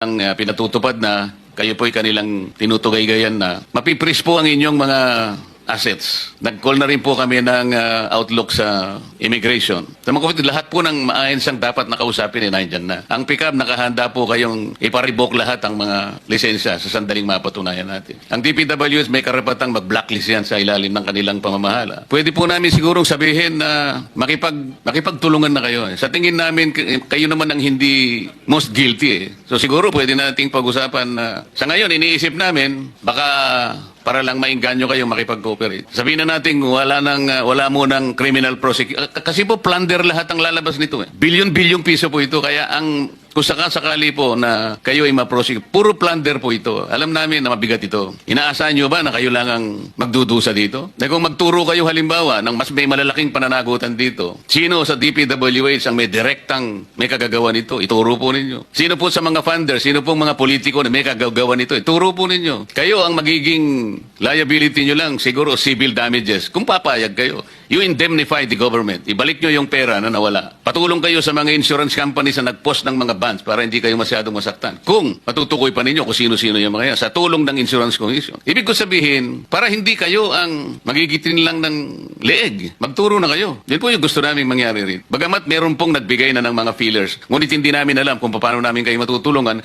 pinatutupad na, kayo po'y kanilang tinutugay-gayan na, mapipris po ang inyong mga assets. Nag-call na rin po kami ng outlook sa immigration. Sa mga kapatid, lahat po ng maaensang dapat nakausapin nandyan na. Ang pick-up, nakahanda po kayong iparibok lahat ang mga lisensya sa sandaling mapatunayan natin. Ang DPWS may karapatang mag-blacklist yan sa ilalim ng kanilang pamamahala. Pwede po namin sigurong sabihin na makipagtulungan na kayo. Sa tingin namin, kayo naman ang hindi most guilty. So siguro pwede nating pag-usapan na sa ngayon, iniisip namin, baka para lang maingganyo kayo makipag-cooperate. Sabihin na natin, wala mo ng criminal prosecution. Kasi po, plunder lahat ang lalabas nito. Bilyon-bilyong piso po ito. Kaya kung sakali po na kayo ay ma-prosecute, puro plunder po ito. Alam namin na mabigat ito. Inaasahan nyo ba na kayo lang ang magdudusa dito? Na kung magturo kayo halimbawa ng mas may malalaking pananagutan dito, sino sa DPWH ang may kagagawa nito? Ituro po ninyo. Sino po sa mga funder, sino po mga politiko na may kagagawa nito? Ituro po ninyo. Kayo ang magiging liability nyo lang, siguro civil damages. Kung papayag kayo, you indemnify the government. Ibalik nyo yung pera na nawala. Patulong kayo sa mga insurance companies na nag-post ng mga bonds para hindi kayo masyadong masaktan. Kung matutukoy pa ninyo kung sino-sino yung mga yan sa tulong ng insurance commission. Ibig ko sabihin, para hindi kayo ang magigitin lang ng leeg. Magturo na kayo. Yan po yung gusto namin mangyari rin. Bagamat meron pong nagbigay na ng mga feelers, ngunit hindi namin alam kung paano namin kayo matutulungan.